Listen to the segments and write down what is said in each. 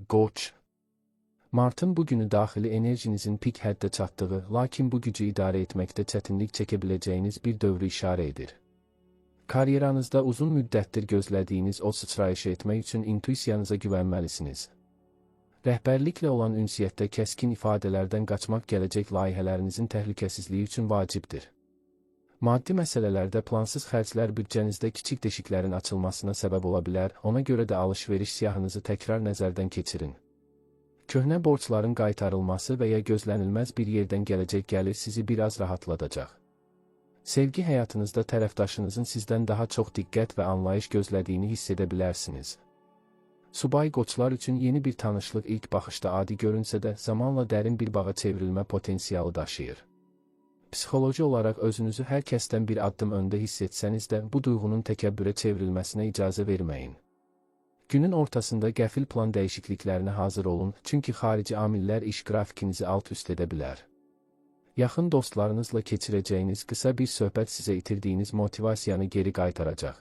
Qoç. Martın bugünü daxili enerjinizin pik həddə çatdığı, lakin bu gücü idarə etməkdə çətinlik çəkə biləcəyiniz bir dövrü işarə edir. Karyeranızda uzun müddətdir gözlədiyiniz o sıçrayışı etmək üçün intuisiyanıza güvənməlisiniz. Rəhbərliklə olan ünsiyyətdə kəskin ifadələrdən qaçmaq gələcək layihələrinizin təhlükəsizliyi üçün vacibdir. Maddi məsələlərdə plansız xərclər büdcənizdə kiçik deşiklərin açılmasına səbəb ola bilər, ona görə də alış-veriş siyahınızı təkrar nəzərdən keçirin. Köhnə borcların qaytarılması və ya gözlənilməz bir yerdən gələcək gəlir sizi biraz rahatladacaq. Sevgi həyatınızda tərəfdaşınızın sizdən daha çox diqqət və anlayış gözlədiyini hiss edə bilərsiniz. Subay qoçlar üçün yeni bir tanışlıq ilk baxışda adi görünsə də zamanla dərin bir bağa çevrilmə potensialı daşıyır. Psixoloji olaraq özünüzü hər kəsdən bir addım öndə hiss etsəniz də bu duyğunun təkəbbürə çevrilməsinə icazə verməyin. Günün ortasında qəfil plan dəyişikliklərinə hazır olun, çünki xarici amillər iş qrafikinizi alt-üst edə bilər. Yaxın dostlarınızla keçirəcəyiniz qısa bir söhbət sizə itirdiyiniz motivasiyanı geri qaytaracaq.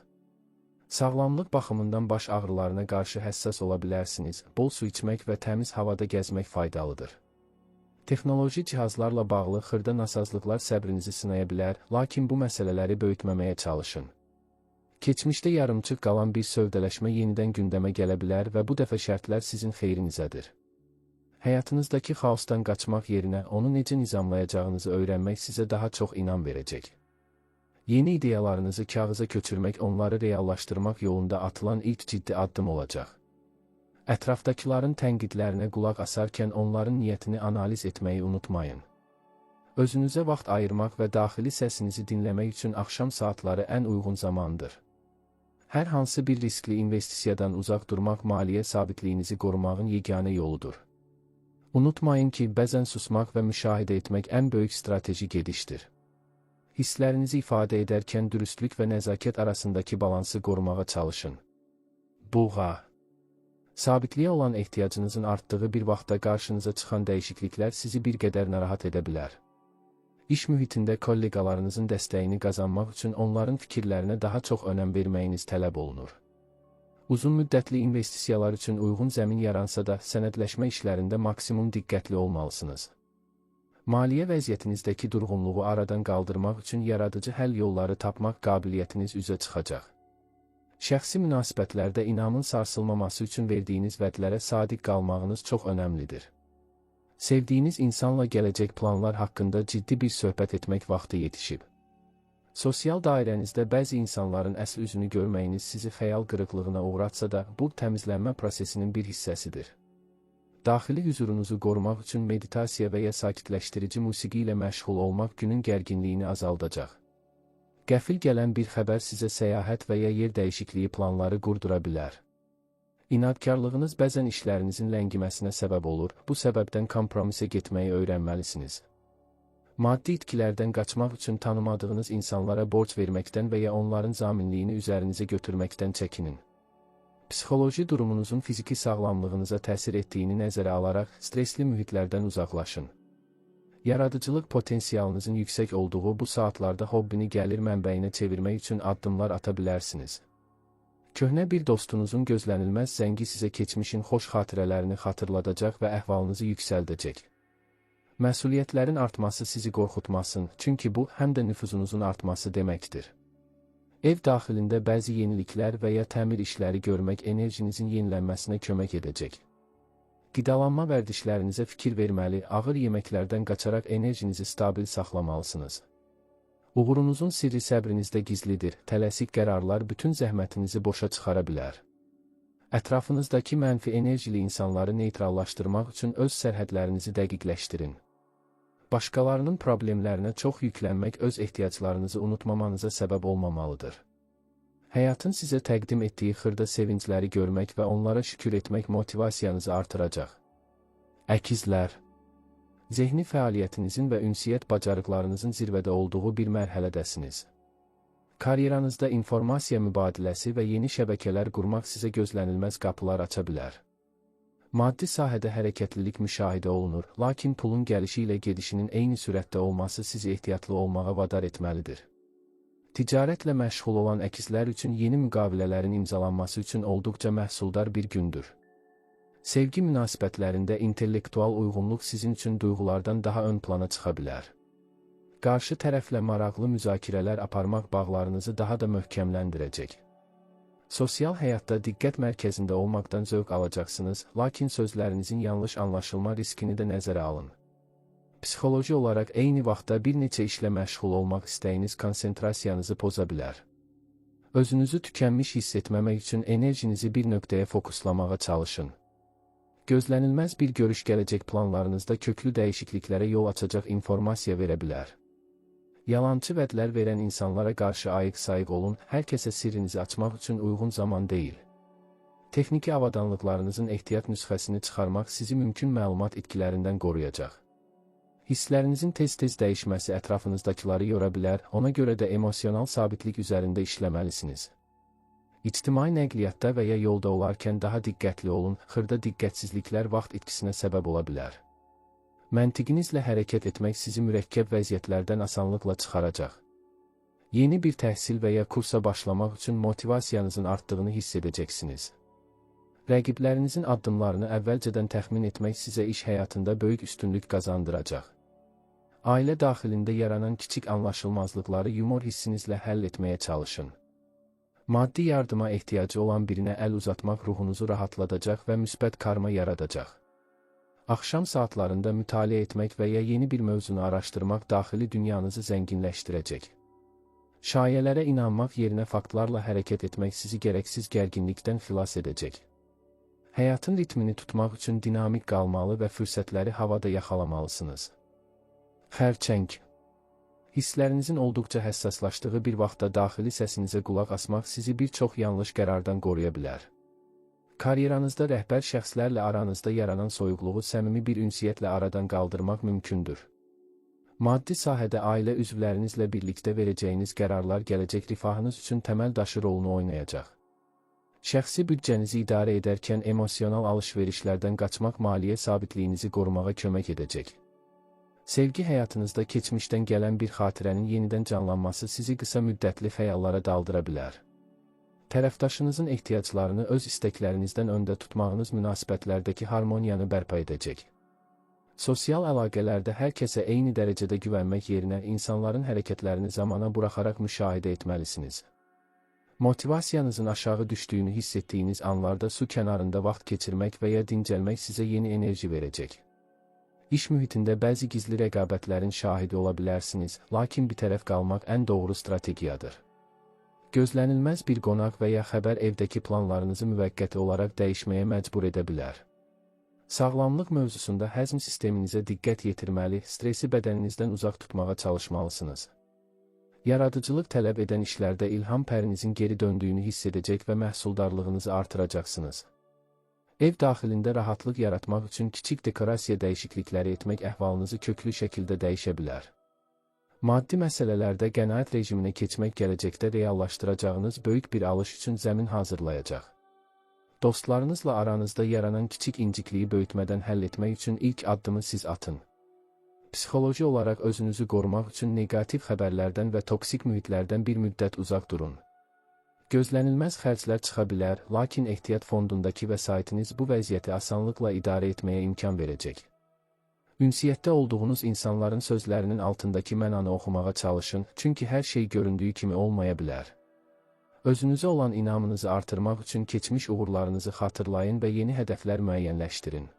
Sağlamlıq baxımından baş ağrılarına qarşı həssas ola bilərsiniz, bol su içmək və təmiz havada gəzmək faydalıdır. Texnoloji cihazlarla bağlı xırda nasazlıqlar səbrinizi sınaya bilər, lakin bu məsələləri böyütməməyə çalışın. Keçmişdə yarımçıq qalan bir sövdələşmə yenidən gündəmə gələ bilər və bu dəfə şərtlər sizin xeyrinizədir. Həyatınızdakı xaosdan qaçmaq yerinə onu necə nizamlayacağınızı öyrənmək sizə daha çox inam verəcək. Yeni ideyalarınızı kağıza köçürmək onları reallaşdırmaq yolunda atılan ilk ciddi addım olacaq. Ətrafdakıların tənqidlərinə qulaq asarkən onların niyyətini analiz etməyi unutmayın. Özünüzə vaxt ayırmaq və daxili səsinizi dinləmək üçün axşam saatları ən uyğun zamandır. Hər hansı bir riskli investisiyadan uzaq durmaq maliyyə sabitliyinizi qorumağın yeganə yoludur. Unutmayın ki, bəzən susmaq və müşahidə etmək ən böyük strateji gedişdir. Hisslərinizi ifadə edərkən dürüstlük və nəzakət arasındakı balansı qorumağa çalışın. Buğa. Sabitliyə olan ehtiyacınızın artdığı bir vaxtda qarşınıza çıxan dəyişikliklər sizi bir qədər narahat edə bilər. İş mühitində kollegalarınızın dəstəyini qazanmaq üçün onların fikirlərinə daha çox önəm verməyiniz tələb olunur. Uzun müddətli investisiyalar üçün uyğun zəmin yaransa da sənədləşmə işlərində maksimum diqqətli olmalısınız. Maliyyə vəziyyətinizdəki durğunluğu aradan qaldırmaq üçün yaradıcı həll yolları tapmaq qabiliyyətiniz üzə çıxacaq. Şəxsi münasibətlərdə inamın sarsılmaması üçün verdiyiniz vədlərə sadiq qalmağınız çox önəmlidir. Sevdiyiniz insanla gələcək planlar haqqında ciddi bir söhbət etmək vaxtı yetişib. Sosial dairənizdə bəzi insanların əsl üzünü görməyiniz sizi xəyal qırıqlığına uğratsa da, bu təmizlənmə prosesinin bir hissəsidir. Daxili hüzurunuzu qorumaq üçün meditasiya və ya sakitləşdirici musiqi ilə məşğul olmaq günün gərginliyini azaldacaq. Qəfil gələn bir xəbər sizə səyahət və ya yer dəyişikliyi planları qurdura bilər. İnadkarlığınız bəzən işlərinizin ləngiməsinə səbəb olur, bu səbəbdən kompromisə getməyi öyrənməlisiniz. Maddi itkilərdən qaçmaq üçün tanımadığınız insanlara borc verməkdən və ya onların zaminliyini üzərinizə götürməkdən çəkinin. Psixoloji durumunuzun fiziki sağlamlığınıza təsir etdiyini nəzərə alaraq stresli mühitlərdən uzaqlaşın. Yaradıcılıq potensialınızın yüksək olduğu bu saatlarda hobbini gəlir mənbəyinə çevirmək üçün addımlar ata bilərsiniz. Köhnə bir dostunuzun gözlənilməz zəngi sizə keçmişin xoş xatirələrini xatırladacaq və əhvalınızı yüksəldəcək. Məsuliyyətlərin artması sizi qorxutmasın, çünki bu, həm də nüfuzunuzun artması deməkdir. Ev daxilində bəzi yeniliklər və ya təmir işləri görmək enerjinizin yenilənməsinə kömək edəcək. Qidalanma vərdişlərinizə fikir verməli, ağır yeməklərdən qaçaraq enerjinizi stabil saxlamalısınız. Uğurunuzun sirri səbrinizdə gizlidir, tələsik qərarlar bütün zəhmətinizi boşa çıxara bilər. Ətrafınızdakı mənfi enerjili insanları neytrallaşdırmaq üçün öz sərhədlərinizi dəqiqləşdirin. Başqalarının problemlərinə çox yüklənmək öz ehtiyaclarınızı unutmamanıza səbəb olmamalıdır. Həyatın sizə təqdim etdiyi xırda sevincləri görmək və onlara şükür etmək motivasiyanızı artıracaq. Əkizlər. Zehni fəaliyyətinizin və ünsiyyət bacarıqlarınızın zirvədə olduğu bir mərhələdəsiniz. Karyeranızda informasiya mübadiləsi və yeni şəbəkələr qurmaq sizə gözlənilməz qapılar aça bilər. Maddi sahədə hərəkətlilik müşahidə olunur, lakin pulun gəlişi ilə gedişinin eyni sürətdə olması sizi ehtiyatlı olmağa vadar etməlidir. Ticarətlə məşğul olan əkizlər üçün yeni müqavilələrin imzalanması üçün olduqca məhsuldar bir gündür. Sevgi münasibətlərində intellektual uyğunluq sizin üçün duyğulardan daha ön plana çıxa bilər. Qarşı tərəflə maraqlı müzakirələr aparmaq bağlarınızı daha da möhkəmləndirəcək. Sosial həyatda diqqət mərkəzində olmaqdan zövq alacaqsınız, lakin sözlərinizin yanlış anlaşılma riskini də nəzərə alın. Psixoloji olaraq eyni vaxtda bir neçə işlə məşğul olmaq istəyiniz konsentrasiyanızı poza bilər. Özünüzü tükənmiş hiss etməmək üçün enerjinizi bir nöqtəyə fokuslamağa çalışın. Gözlənilməz bir görüş gələcək planlarınızda köklü dəyişikliklərə yol açacaq informasiya verə bilər. Yalançı vədlər verən insanlara qarşı ayıq-sayıq olun, hər kəsə sirrinizi açmaq üçün uyğun zaman deyil. Texniki avadanlıqlarınızın ehtiyat nüsxəsini çıxarmaq sizi mümkün məlumat itkilərindən qoruyacaq. Hisslərinizin tez-tez dəyişməsi ətrafınızdakiları yora bilər, ona görə də emosional sabitlik üzərində işləməlisiniz. İctimai nəqliyyatda və ya yolda olarkən daha diqqətli olun, xırda diqqətsizliklər vaxt itkisinə səbəb ola bilər. Məntiqinizlə hərəkət etmək sizi mürəkkəb vəziyyətlərdən asanlıqla çıxaracaq. Yeni bir təhsil və ya kursa başlamaq üçün motivasiyanızın artdığını hiss edəcəksiniz. Rəqiblərinizin addımlarını əvvəlcədən təxmin etmək sizə iş həyatında böyük üstünlük qazandıracaq. Ailə daxilində yaranan kiçik anlaşılmazlıqları yumor hissinizlə həll etməyə çalışın. Maddi yardıma ehtiyacı olan birinə əl uzatmaq ruhunuzu rahatladacaq və müsbət karma yaradacaq. Axşam saatlarında mütaliə etmək və ya yeni bir mövzunu araşdırmaq daxili dünyanızı zənginləşdirəcək. Şayələrə inanmaq yerinə faktlarla hərəkət etmək sizi gərəksiz gərginlikdən xilas edəcək. Həyatın ritmini tutmaq üçün dinamik qalmalı və fürsətləri havada yaxalamalısınız. Xərçəng. Hisslərinizin olduqca həssaslaşdığı bir vaxtda daxili səsinizə qulaq asmaq sizi bir çox yanlış qərardan qoruya bilər. Karyeranızda rəhbər şəxslərlə aranızda yaranan soyuqluğu səmimi bir ünsiyyətlə aradan qaldırmaq mümkündür. Maddi sahədə ailə üzvlərinizlə birlikdə verəcəyiniz qərarlar gələcək rifahınız üçün təməl daşı rolunu oynayacaq. Şəxsi büdcənizi idarə edərkən emosional alış-verişlərdən qaçmaq maliyyə sabitliyinizi qorumağa kömək edəcək. Sevgi həyatınızda keçmişdən gələn bir xatirənin yenidən canlanması sizi qısa müddətli xəyallara daldıra bilər. Tərəfdaşınızın ehtiyaclarını öz istəklərinizdən öndə tutmağınız münasibətlərdəki harmoniyanı bərpa edəcək. Sosial əlaqələrdə hər kəsə eyni dərəcədə güvənmək yerinə insanların hərəkətlərini zamana buraxaraq müşahidə etməlisiniz. Motivasiyanızın aşağı düşdüyünü hiss etdiyiniz anlarda su kənarında vaxt keçirmək və ya dincəlmək sizə yeni enerji verəcək. İş mühitində bəzi gizli rəqabətlərin şahidi ola bilərsiniz, lakin bir tərəf qalmaq ən doğru strategiyadır. Gözlənilməz bir qonaq və ya xəbər evdəki planlarınızı müvəqqəti olaraq dəyişməyə məcbur edə bilər. Sağlamlıq mövzusunda həzm sisteminizə diqqət yetirməli, stresi bədəninizdən uzaq tutmağa çalışmalısınız. Yaradıcılıq tələb edən işlərdə ilham pərinizin geri döndüyünü hiss edəcək və məhsuldarlığınızı artıracaqsınız. Ev daxilində rahatlıq yaratmaq üçün kiçik dekorasiya dəyişiklikləri etmək əhvalınızı köklü şəkildə dəyişə bilər. Maddi məsələlərdə qənaət rejiminə keçmək gələcəkdə reallaşdıracağınız böyük bir alış üçün zəmin hazırlayacaq. Dostlarınızla aranızda yaranan kiçik incikliyi böyütmədən həll etmək üçün ilk addımı siz atın. Psixoloji olaraq özünüzü qorumaq üçün neqativ xəbərlərdən və toksik mühitlərdən bir müddət uzaq durun. Gözlənilməz xərclər çıxa bilər, lakin ehtiyat fondundakı vəsaitiniz bu vəziyyəti asanlıqla idarə etməyə imkan verəcək. Ünsiyyətdə olduğunuz insanların sözlərinin altındakı mənanı oxumağa çalışın, çünki hər şey göründüyü kimi olmaya bilər. Özünüzə olan inamınızı artırmaq üçün keçmiş uğurlarınızı xatırlayın və yeni hədəflər müəyyənləşdirin.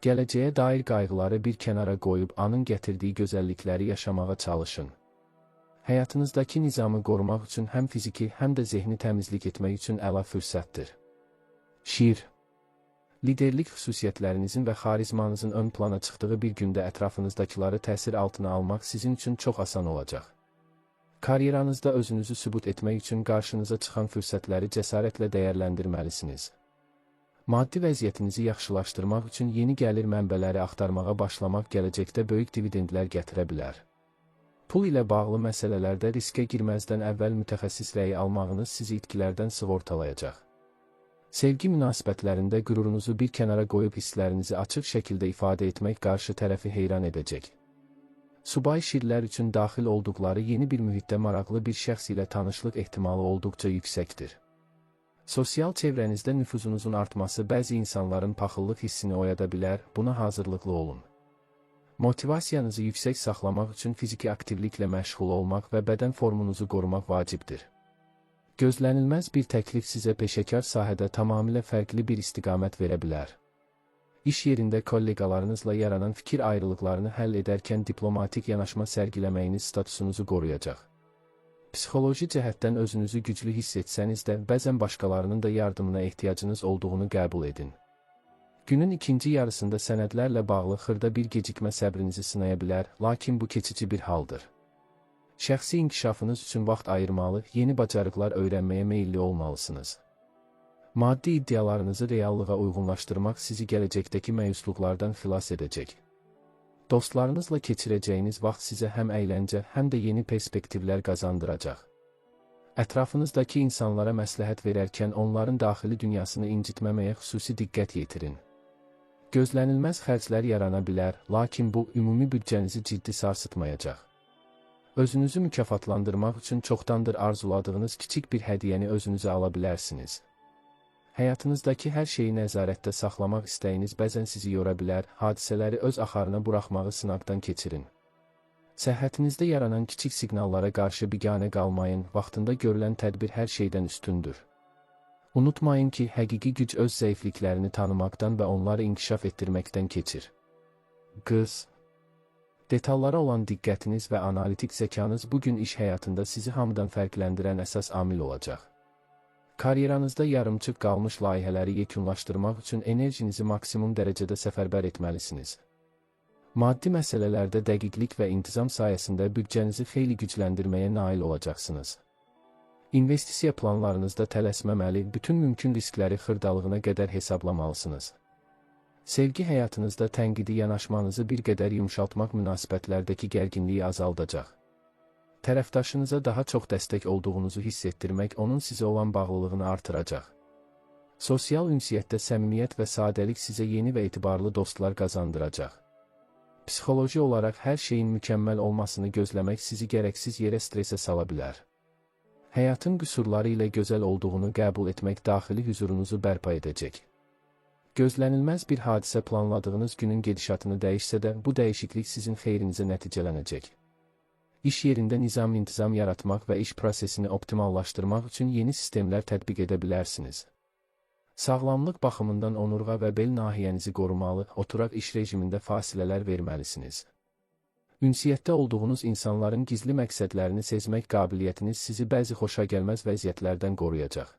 Gələcəyə dair qayğıları bir kənara qoyub anın gətirdiyi gözəllikləri yaşamağa çalışın. Həyatınızdakı nizamı qorumaq üçün həm fiziki, həm də zehni təmizlik etmək üçün əla fürsətdir. Şiir. Liderlik xüsusiyyətlərinizin və xarizmanızın ön plana çıxdığı bir gündə ətrafınızdakiları təsir altına almaq sizin üçün çox asan olacaq. Karyeranızda özünüzü sübut etmək üçün qarşınıza çıxan fürsətləri cəsarətlə dəyərləndirməlisiniz. Maddi vəziyyətinizi yaxşılaşdırmaq üçün yeni gəlir mənbələri axtarmağa başlamaq gələcəkdə böyük dividendlər gətirə bilər. Pul ilə bağlı məsələlərdə riskə girməzdən əvvəl mütəxəssis rəyi almağınız sizi itkilərdən sığortalayacaq. Sevgi münasibətlərində qürurunuzu bir kənara qoyub hisslərinizi açıq şəkildə ifadə etmək qarşı tərəfi heyran edəcək. Subay şirlər üçün daxil olduqları yeni bir mühitdə maraqlı bir şəxs ilə tanışlıq ehtimalı olduqca yüksəkdir. Sosial çevrənizdə nüfuzunuzun artması bəzi insanların paxıllıq hissini oyada bilər, buna hazırlıqlı olun. Motivasiyanızı yüksək saxlamaq üçün fiziki aktivliklə məşğul olmaq və bədən formunuzu qorumaq vacibdir. Gözlənilməz bir təklif sizə peşəkar sahədə tamamilə fərqli bir istiqamət verə bilər. İş yerində kolleqalarınızla yaranan fikir ayrılıqlarını həll edərkən diplomatik yanaşma sərgiləməyiniz statusunuzu qoruyacaq. Psixoloji cəhətdən özünüzü güclü hiss etsəniz də, bəzən başqalarının da yardımına ehtiyacınız olduğunu qəbul edin. Günün ikinci yarısında sənədlərlə bağlı xırda bir gecikmə səbrinizi sınaya bilər, lakin bu keçici bir haldır. Şəxsi inkişafınız üçün vaxt ayırmalı, yeni bacarıqlar öyrənməyə meyilli olmalısınız. Maddi iddialarınızı reallığa uyğunlaşdırmaq sizi gələcəkdəki məyusluqlardan xilas edəcək. Dostlarınızla keçirəcəyiniz vaxt sizə həm əyləncə, həm də yeni perspektivlər qazandıracaq. Ətrafınızdakı insanlara məsləhət verərkən onların daxili dünyasını incitməməyə xüsusi diqqət yetirin. Gözlənilməz xərclər yarana bilər, lakin bu, ümumi büdcənizi ciddi sarsıtmayacaq. Özünüzü mükafatlandırmaq üçün çoxdandır arzuladığınız kiçik bir hədiyyəni özünüzə ala bilərsiniz. Həyatınızdakı hər şeyi nəzarətdə saxlamaq istəyiniz bəzən sizi yora bilər, hadisələri öz axarına buraxmağı sınaqdan keçirin. Səhhətinizdə yaranan kiçik siqnallara qarşı biganə qalmayın, vaxtında görülən tədbir hər şeydən üstündür. Unutmayın ki, həqiqi güc öz zəifliklərini tanımaqdan və onları inkişaf etdirməkdən keçir. Qız. Detallara olan diqqətiniz və analitik zəkanız bugün iş həyatında sizi hamıdan fərqləndirən əsas amil olacaq. Karyeranızda yarımçıq qalmış layihələri yekunlaşdırmaq üçün enerjinizi maksimum dərəcədə səfərbər etməlisiniz. Maddi məsələlərdə dəqiqlik və intizam sayəsində büdcənizi xeyli gücləndirməyə nail olacaqsınız. İnvestisiya planlarınızda tələsməməli, bütün mümkün riskləri xırdalığına qədər hesablamalısınız. Sevgi həyatınızda tənqidi yanaşmanızı bir qədər yumşaltmaq münasibətlərdəki gərginliyi azaldacaq. Tərəfdaşınıza daha çox dəstək olduğunuzu hiss etdirmək onun sizə olan bağlılığını artıracaq. Sosial ünsiyyətdə səmimiyyət və sadəlik sizə yeni və etibarlı dostlar qazandıracaq. Psixoloji olaraq hər şeyin mükəmməl olmasını gözləmək sizi gərəksiz yerə stresə sala bilər. Həyatın qüsurları ilə gözəl olduğunu qəbul etmək daxili hüzurunuzu bərpa edəcək. Gözlənilməz bir hadisə planladığınız günün gedişatını dəyişsə də, bu dəyişiklik sizin xeyrinizə nəticələnəcək. İş yerində nizam-intizam yaratmaq və iş prosesini optimallaşdırmaq üçün yeni sistemlər tətbiq edə bilərsiniz. Sağlamlıq baxımından onurğa və bel nahiyənizi qorumalı, oturaq iş rejimində fasilələr verməlisiniz. Ünsiyyətdə olduğunuz insanların gizli məqsədlərini sezmək qabiliyyətiniz sizi bəzi xoşagəlməz vəziyyətlərdən qoruyacaq.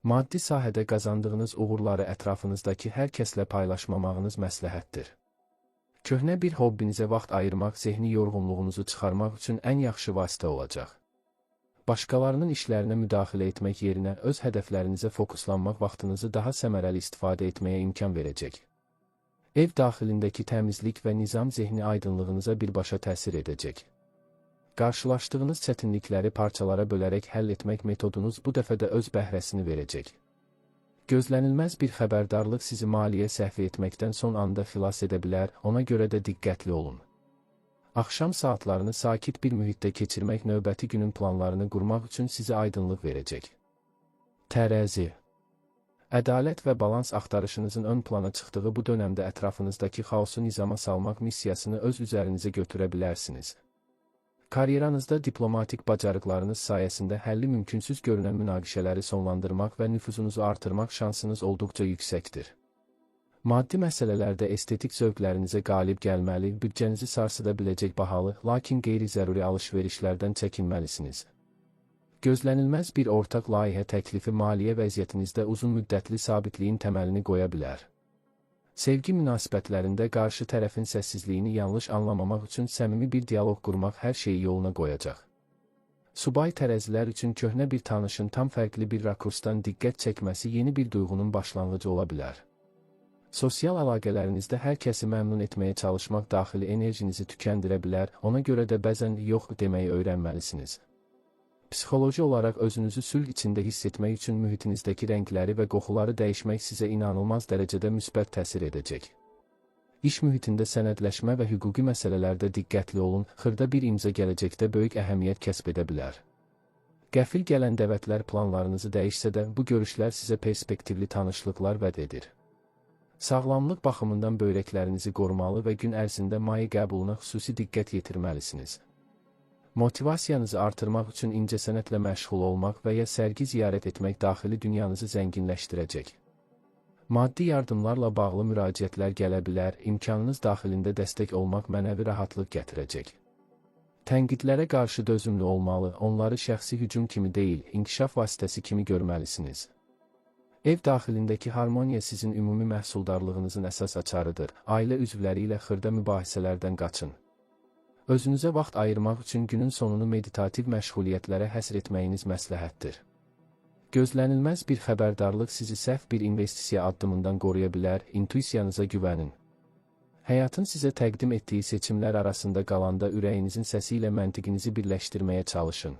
Maddi sahədə qazandığınız uğurları ətrafınızdakı hər kəslə paylaşmamağınız məsləhətdir. Köhnə bir hobbinizə vaxt ayırmaq zehni yorğunluğunuzu çıxarmaq üçün ən yaxşı vasitə olacaq. Başqalarının işlərinə müdaxilə etmək yerinə öz hədəflərinizə fokuslanmaq vaxtınızı daha səmərəli istifadə etməyə imkan verəcək. Ev daxilindəki təmizlik və nizam zehni aydınlığınıza birbaşa təsir edəcək. Qarşılaşdığınız çətinlikləri parçalara bölərək həll etmək metodunuz bu dəfə də öz bəhrəsini verəcək. Gözlənilməz bir xəbərdarlıq sizi maliyyə səhvi etməkdən son anda xilas edə bilər, ona görə də diqqətli olun. Axşam saatlarını sakit bir mühitdə keçirmək növbəti günün planlarını qurmaq üçün sizə aydınlıq verəcək. Tərəzi. Ədalət və balans axtarışınızın ön plana çıxdığı bu dönəmdə ətrafınızdakı xaosu nizama salmaq missiyasını öz üzərinizə götürə bilərsiniz. Karyeranızda diplomatik bacarıqlarınız sayəsində həlli mümkünsüz görünən münaqişələri sonlandırmaq və nüfuzunuzu artırmaq şansınız olduqca yüksəkdir. Maddi məsələlərdə estetik zövqlərinizə qalib gəlməli, büdcənizi sarsıda biləcək bahalı, lakin qeyri-zəruri alış-verişlərdən çəkinməlisiniz. Gözlənilməz bir ortaq layihə təklifi maliyyə vəziyyətinizdə uzun müddətli sabitliyin təməlini qoya bilər. Sevgi münasibətlərində qarşı tərəfin səssizliyini yanlış anlamamaq üçün səmimi bir dialoq qurmaq hər şeyi yoluna qoyacaq. Subay tərəzilər üçün köhnə bir tanışın tam fərqli bir rakursdan diqqət çəkməsi yeni bir duyğunun başlanğıcı ola bilər. Sosial əlaqələrinizdə hər kəsi məmnun etməyə çalışmaq daxili enerjinizi tükəndirə bilər, ona görə də bəzən yox deməyi öyrənməlisiniz. Psixoloji olaraq özünüzü sülh içində hiss etmək üçün mühitinizdəki rəngləri və qoxuları dəyişmək sizə inanılmaz dərəcədə müsbət təsir edəcək. İş mühitində sənədləşmə və hüquqi məsələlərdə diqqətli olun, xırda bir imza gələcəkdə böyük əhəmiyyət kəsb edə bilər. Qəfil gələn dəvətlər planlarınızı dəyişsə də, bu görüşlər sizə perspektivli tanışlıqlar vəd edir. Sağlamlıq baxımından böyrəklərinizi qorumalı və gün ərzində maye qəbuluna xüsusi diqqət yetirməlisiniz. Motivasiyanızı artırmaq üçün incəsənətlə məşğul olmaq və ya sərgi ziyarət etmək daxili dünyanızı zənginləşdirəcək. Maddi yardımlarla bağlı müraciətlər gələ bilər, imkanınız daxilində dəstək olmaq mənəvi rahatlıq gətirəcək. Tənqidlərə qarşı dözümlü olmalı, onları şəxsi hücum kimi deyil, inkişaf vasitəsi kimi görməlisiniz. Ev daxilindəki harmoniya sizin ümumi məhsuldarlığınızın əsas açarıdır. Ailə üzvləri ilə xırda mübahisələrdən qaçın. Özünüzə vaxt ayırmaq üçün günün sonunu meditativ məşğuliyyətlərə həsr etməyiniz məsləhətdir. Gözlənilməz bir xəbərdarlıq sizi səhv bir investisiya addımından qoruya bilər, intuisiyanıza güvənin. Həyatın sizə təqdim etdiyi seçimlər arasında qalanda ürəyinizin səsi ilə məntiqinizi birləşdirməyə çalışın.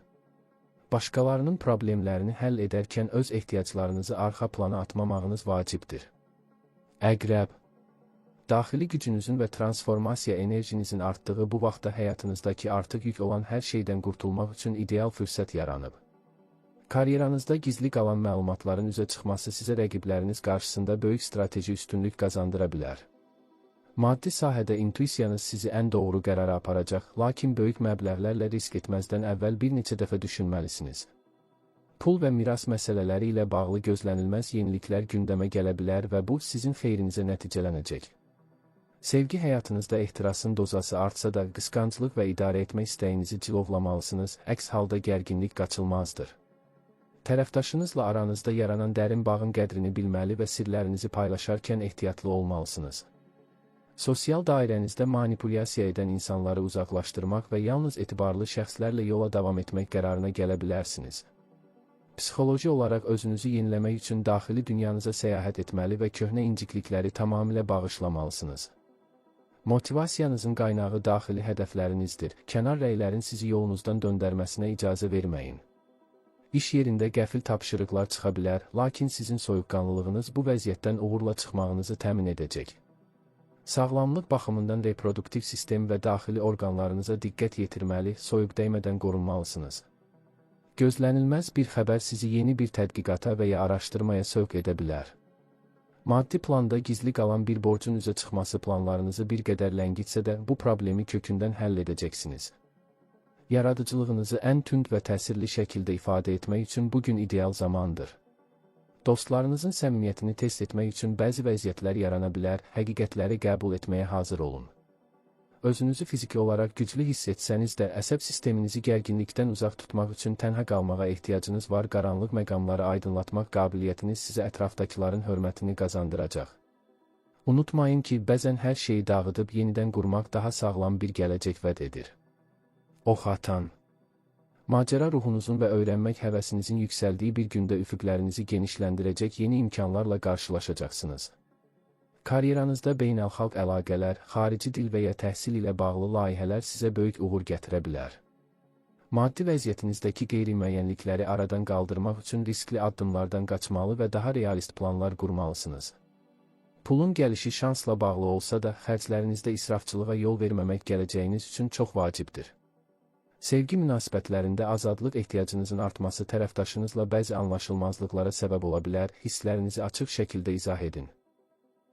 Başqalarının problemlərini həll edərkən öz ehtiyaclarınızı arxa plana atmamağınız vacibdir. Əqrəb, daxili gücünüzün və transformasiya enerjinizin artdığı bu vaxtda həyatınızdakı artıq yük olan hər şeydən qurtulmaq üçün ideal fürsət yaranıb. Karyeranızda gizli qalan məlumatların üzə çıxması sizə rəqibləriniz qarşısında böyük strateji üstünlük qazandıra bilər. Maddi sahədə intuisiyanız sizi ən doğru qərara aparacaq, lakin böyük məbləğlərlə risk etməzdən əvvəl bir neçə dəfə düşünməlisiniz. Pul və miras məsələləri ilə bağlı gözlənilməz yeniliklər gündəmə gələ bilər və bu sizin xeyrinizə nəticələnəcək. Sevgi həyatınızda ehtirasın dozası artsa da qısqanclıq və idarə etmək istəyinizi cilovlamalısınız, əks halda gərginlik qaçılmazdır. Tərəfdaşınızla aranızda yaranan dərin bağın qədrini bilməli və sirlərinizi paylaşarkən ehtiyatlı olmalısınız. Sosial dairənizdə manipulyasiya edən insanları uzaqlaşdırmaq və yalnız etibarlı şəxslərlə yola davam etmək qərarına gələ bilərsiniz. Psixoloji olaraq özünüzü yeniləmək üçün daxili dünyanıza səyahət etməli və köhnə inciklikləri tamamilə bağışlamalısınız. Motivasiyanızın qaynağı daxili hədəflərinizdir. Kənar rəylərin sizi yolunuzdan döndərməsinə icazə verməyin. İş yerində qəfil tapşırıqlar çıxa bilər, lakin sizin soyuqqanlılığınız bu vəziyyətdən uğurla çıxmağınızı təmin edəcək. Sağlamlıq baxımından reproduktiv sistem və daxili orqanlarınıza diqqət yetirməli, soyuq dəymədən qorunmalısınız. Gözlənilməz bir xəbər sizi yeni bir tədqiqata və ya araşdırmaya sövq edə bilər. Maddi planda gizli qalan bir borcun üzə çıxması planlarınızı bir qədər ləngitsə də, bu problemi kökündən həll edəcəksiniz. Yaradıcılığınızı ən tünd və təsirli şəkildə ifadə etmək üçün bugün ideal zamandır. Dostlarınızın səmimiyyətini test etmək üçün bəzi vəziyyətlər yarana bilər, həqiqətləri qəbul etməyə hazır olun. Özünüzü fiziki olaraq güclü hiss etsəniz də, əsəb sisteminizi gərginlikdən uzaq tutmaq üçün tənha qalmağa ehtiyacınız var. Qaranlıq məqamları aydınlatmaq qabiliyyətiniz sizə ətrafdakıların hörmətini qazandıracaq. Unutmayın ki, bəzən hər şeyi dağıdıb yenidən qurmaq daha sağlam bir gələcək vəd edir. Ox atan. Macəra ruhunuzun və öyrənmək həvəsinizin yüksəldiyi bir gündə üfüqlərinizi genişləndirəcək yeni imkanlarla qarşılaşacaqsınız. Karyeranızda beynəlxalq əlaqələr, xarici dil və ya təhsil ilə bağlı layihələr sizə böyük uğur gətirə bilər. Maddi vəziyyətinizdəki qeyri-müəyyənlikləri aradan qaldırmaq üçün riskli addımlardan qaçmalı və daha realist planlar qurmalısınız. Pulun gəlişi şansla bağlı olsa da, xərclərinizdə israfçılığa yol verməmək gələcəyiniz üçün çox vacibdir. Sevgi münasibətlərində azadlıq ehtiyacınızın artması tərəfdaşınızla bəzi anlaşılmazlıqlara səbəb ola bilər, hisslərinizi açıq şəkildə izah edin.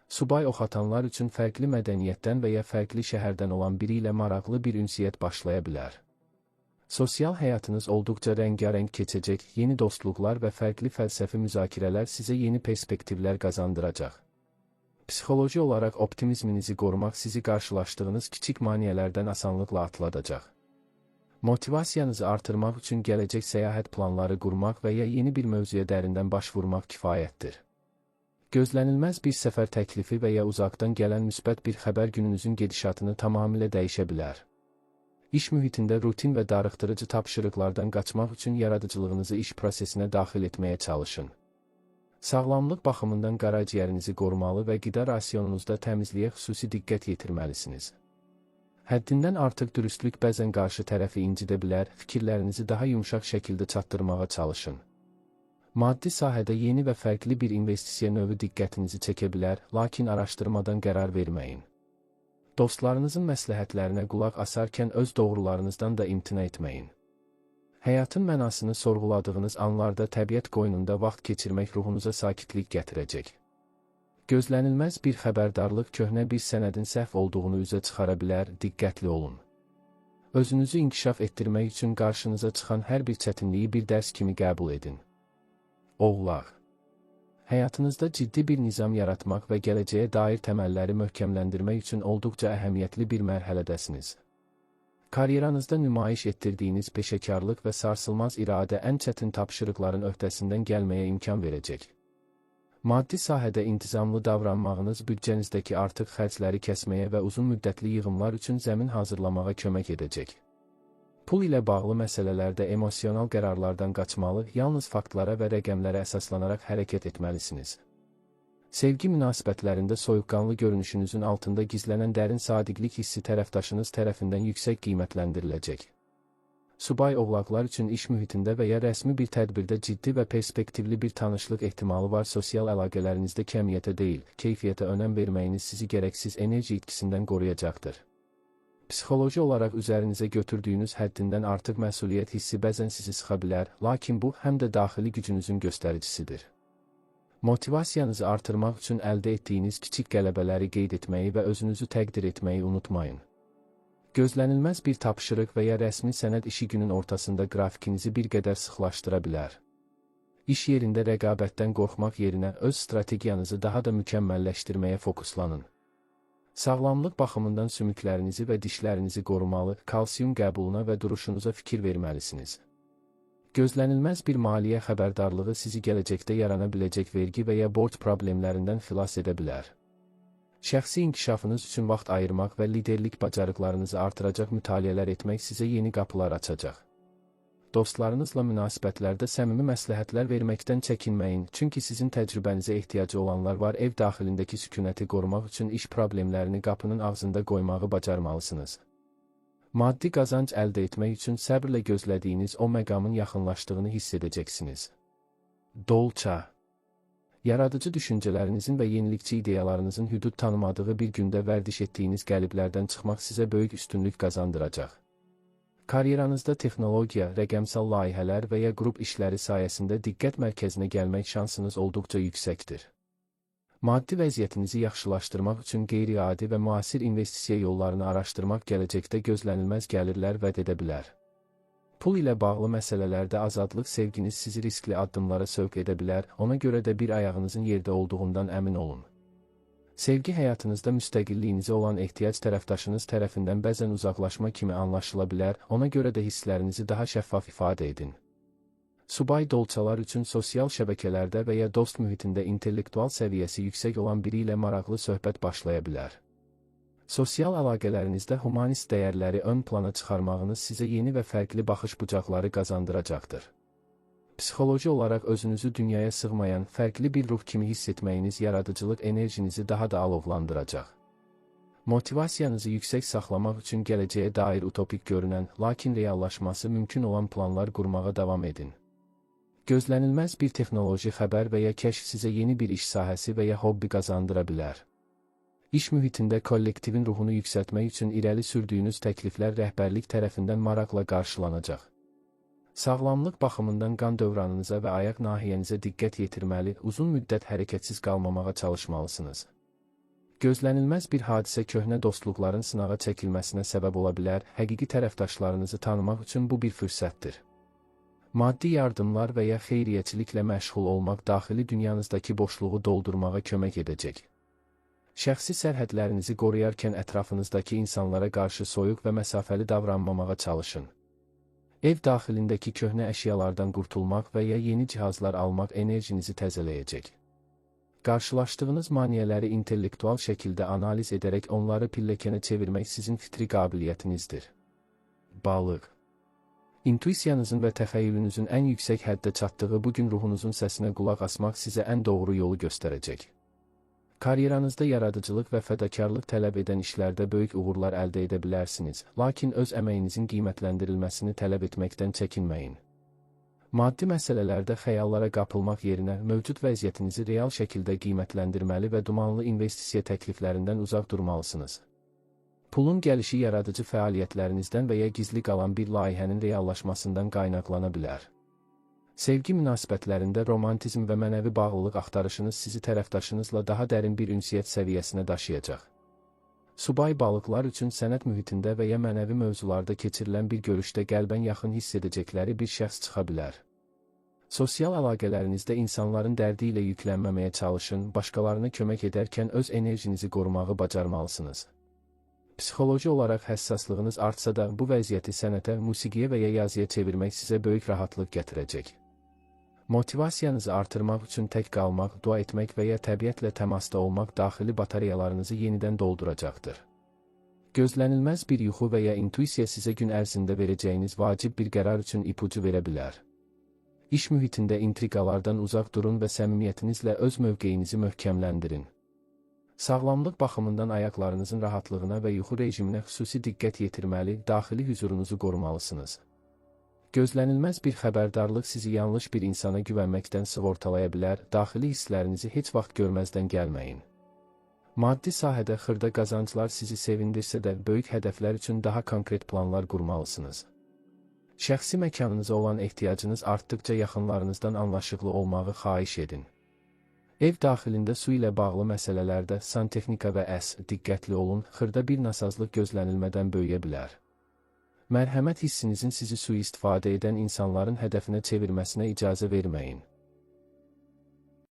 Subay ox atanlar üçün fərqli mədəniyyətdən və ya fərqli şəhərdən olan biri ilə maraqlı bir ünsiyyət başlaya bilər. Sosial həyatınız olduqca rəngarəng keçəcək, yeni dostluqlar və fərqli fəlsəfi müzakirələr sizə yeni perspektivlər qazandıracaq. Psixoloji olaraq optimizminizi qorumaq sizi qarşılaşdığınız kiçik maneələrdən asanlıqla atladacaq. Motivasiyanızı artırmaq üçün gələcək səyahət planları qurmaq və ya yeni bir mövzuya dərindən baş vurmaq kifayətdir. Gözlənilməz bir səfər təklifi və ya uzaqdan gələn müsbət bir xəbər gününüzün gedişatını tamamilə dəyişə bilər. İş mühitində rutin və darıxdırıcı tapşırıqlardan qaçmaq üçün yaradıcılığınızı iş prosesinə daxil etməyə çalışın. Sağlamlıq baxımından qaraciyərinizi qorumalı və qida rasionunuzda təmizliyə xüsusi diqqət yetirməlisiniz. Həddindən artıq dürüstlük bəzən qarşı tərəfi incidə bilər, fikirlərinizi daha yumşaq şəkildə çatdırmağa çalışın. Maddi sahədə yeni və fərqli bir investisiya növü diqqətinizi çəkə bilər, lakin araşdırmadan qərar verməyin. Dostlarınızın məsləhətlərinə qulaq asarkən öz doğrularınızdan da imtina etməyin. Həyatın mənasını sorğuladığınız anlarda təbiət qoynunda vaxt keçirmək ruhunuza sakitlik gətirəcək. Gözlənilməz bir xəbərdarlıq köhnə bir sənədin səhv olduğunu üzə çıxara bilər, diqqətli olun. Özünüzü inkişaf etdirmək üçün qarşınıza çıxan hər bir çətinliyi bir dərs kimi qəbul edin. Oğlaq. Həyatınızda ciddi bir nizam yaratmaq və gələcəyə dair təməlləri möhkəmləndirmək üçün olduqca əhəmiyyətli bir mərhələdəsiniz. Karyeranızda nümayiş etdirdiyiniz peşəkarlıq və sarsılmaz iradə ən çətin tapşırıqların öhdəsindən gəlməyə imkan verəcək. Maddi sahədə intizamlı davranmağınız büdcənizdəki artıq xərcləri kəsməyə və uzun müddətli yığımlar üçün zəmin hazırlamağa kömək edəcək. Pul ilə bağlı məsələlərdə emosional qərarlardan qaçmalı, yalnız faktlara və rəqəmlərə əsaslanaraq hərəkət etməlisiniz. Sevgi münasibətlərində soyuqqanlı görünüşünüzün altında gizlənən dərin sadiqlik hissi tərəfdaşınız tərəfindən yüksək qiymətləndiriləcək. Subay oğlaqlar üçün iş mühitində və ya rəsmi bir tədbirdə ciddi və perspektivli bir tanışlıq ehtimalı var. Sosial əlaqələrinizdə kəmiyyətə deyil, keyfiyyətə önəm verməyiniz sizi gərəksiz enerji itkisindən qoruyacaqdır. Psixoloji olaraq üzərinizə götürdüyünüz həddindən artıq məsuliyyət hissi bəzən sizi sıxa bilər, lakin bu həm də daxili gücünüzün göstəricisidir. Motivasiyanızı artırmaq üçün əldə etdiyiniz kiçik qələbələri qeyd etməyi və özünüzü təqdir etməyi unutmayın. Gözlənilməz bir tapşırıq və ya rəsmi sənəd işi günün ortasında qrafikinizi bir qədər sıxlaşdıra bilər. İş yerində rəqabətdən qorxmaq yerinə öz strategiyanızı daha da mükəmməlləşdirməyə fokuslanın. Sağlamlıq baxımından sümüklərinizi və dişlərinizi qorumalı, kalsium qəbuluna və duruşunuza fikir verməlisiniz. Gözlənilməz bir maliyyə xəbərdarlığı sizi gələcəkdə yarana biləcək vergi və ya borc problemlərindən xilas edə bilər. Şəxsi inkişafınız üçün vaxt ayırmaq və liderlik bacarıqlarınızı artıracaq mütaliələr etmək sizə yeni qapılar açacaq. Dostlarınızla münasibətlərdə səmimi məsləhətlər verməkdən çəkinməyin, çünki sizin təcrübənizə ehtiyacı olanlar var. Ev daxilindəki sükunəti qorumaq üçün iş problemlərini qapının ağzında qoymağı bacarmalısınız. Maddi qazanc əldə etmək üçün səbrlə gözlədiyiniz o məqamın yaxınlaşdığını hiss edəcəksiniz. Dolça. Yaradıcı düşüncələrinizin və yenilikçi ideyalarınızın hüdud tanımadığı bir gündə vərdiş etdiyiniz qəliblərdən çıxmaq sizə böyük üstünlük qazandıracaq. Karyeranızda texnologiya, rəqəmsal layihələr və ya qrup işləri sayəsində diqqət mərkəzinə gəlmək şansınız olduqca yüksəkdir. Maddi vəziyyətinizi yaxşılaşdırmaq üçün qeyri-adi və müasir investisiya yollarını araşdırmaq gələcəkdə gözlənilməz gəlirlər vəd edə bilər. Pul ilə bağlı məsələlərdə azadlıq sevginiz sizi riskli addımlara sövq edə bilər, ona görə də bir ayağınızın yerdə olduğundan əmin olun. Sevgi həyatınızda müstəqilliyinizə olan ehtiyac tərəfdaşınız tərəfindən bəzən uzaqlaşma kimi anlaşıla bilər, ona görə də hisslərinizi daha şəffaf ifadə edin. Subay dolçalar üçün sosial şəbəkələrdə və ya dost mühitində intellektual səviyyəsi yüksək olan biri ilə maraqlı söhbət başlaya bilər. Sosial əlaqələrinizdə humanist dəyərləri ön plana çıxarmağınız sizə yeni və fərqli baxış bucaqları qazandıracaqdır. Psixoloji olaraq özünüzü dünyaya sığmayan, fərqli bir ruh kimi hiss etməyiniz yaradıcılıq enerjinizi daha da alovlandıracaq. Motivasiyanızı yüksək saxlamaq üçün gələcəyə dair utopik görünən, lakin reallaşması mümkün olan planlar qurmağa davam edin. Gözlənilməz bir texnoloji xəbər və ya kəşf sizə yeni bir iş sahəsi və ya hobbi qazandıra bilər. İş mühitində kollektivin ruhunu yüksəltmək üçün irəli sürdüyünüz təkliflər rəhbərlik tərəfindən maraqla qarşılanacaq. Sağlamlıq baxımından qan dövranınıza və ayaq nahiyənizə diqqət yetirməli, uzun müddət hərəkətsiz qalmamağa çalışmalısınız. Gözlənilməz bir hadisə köhnə dostluqların sınağa çəkilməsinə səbəb ola bilər, həqiqi tərəfdaşlarınızı tanımaq üçün bu bir fürsətdir. Maddi yardımlar və ya xeyriyyəçiliklə məşğul olmaq daxili dünyanızdakı boşluğu doldurmağa kömək edəcək. Şəxsi sərhədlərinizi qoruyarkən ətrafınızdakı insanlara qarşı soyuq və məsafəli davranmamağa çalışın. Ev daxilindəki köhnə əşyalardan qurtulmaq və ya yeni cihazlar almaq enerjinizi təzələyəcək. Qarşılaşdığınız maneələri intellektual şəkildə analiz edərək onları pilləkənə çevirmək sizin fitri qabiliyyətinizdir. Balıq. İntuisiyanızın və təxəyyülünüzün ən yüksək həddə çatdığı bu gün ruhunuzun səsinə qulaq asmaq sizə ən doğru yolu göstərəcək. Karyeranızda yaradıcılıq və fədakarlıq tələb edən işlərdə böyük uğurlar əldə edə bilərsiniz, lakin öz əməyinizin qiymətləndirilməsini tələb etməkdən çəkinməyin. Maddi məsələlərdə xəyallara qapılmaq yerinə mövcud vəziyyətinizi real şəkildə qiymətləndirməli və dumanlı investisiya təkliflərindən uzaq durmalısınız. Pulun gəlişi yaradıcı fəaliyyətlərinizdən və ya gizli qalan bir layihənin reallaşmasından qaynaqlana bilər. Sevgi münasibətlərində romantizm və mənəvi bağlılıq axtarışınız sizi tərəfdaşınızla daha dərin bir ünsiyyət səviyyəsinə daşıyacaq. Subay balıqlar üçün sənət mühitində və ya mənəvi mövzularda keçirilən bir görüşdə qəlbən yaxın hiss edəcəkləri bir şəxs çıxa bilər. Sosial əlaqələrinizdə insanların dərdi ilə yüklənməməyə çalışın, başqalarına kömək edərkən öz enerjinizi qorumağı bacarmalısınız. Psixoloji olaraq həssaslığınız artsa da, bu vəziyyəti sənətə, musiqiyə və ya yazıya çevirmək sizə böyük rahatlıq gətirəcək. Motivasiyanızı artırmaq üçün tək qalmaq, dua etmək və ya təbiətlə təmasda olmaq daxili batareyalarınızı yenidən dolduracaqdır. Gözlənilməz bir yuxu və ya intuisiya sizə gün ərzində verəcəyiniz vacib bir qərar üçün ipucu verə bilər. İş mühitində intriqalardan uzaq durun və səmimiyyətinizlə öz mövqeyinizi möhkəmləndirin. Sağlamlıq baxımından ayaqlarınızın rahatlığına və yuxu rejiminə xüsusi diqqət yetirməli, daxili hüzurunuzu qorumalısınız. Gözlənilməz bir xəbərdarlıq sizi yanlış bir insana güvənməkdən sığortalaya bilər, daxili hisslərinizi heç vaxt görməzdən gəlməyin. Maddi sahədə xırda qazanclar sizi sevindirsə də, böyük hədəflər üçün daha konkret planlar qurmalısınız. Şəxsi məkanınıza olan ehtiyacınız artdıqca yaxınlarınızdan anlaşıqlı olmağı xahiş edin. Ev daxilində su ilə bağlı məsələlərdə santexnika və diqqətli olun, xırda bir nasazlıq gözlənilmədən böyüyə bilər. Mərhəmət hissinizin sizi sui-istifadə edən insanların hədəfinə çevirməsinə icazə verməyin.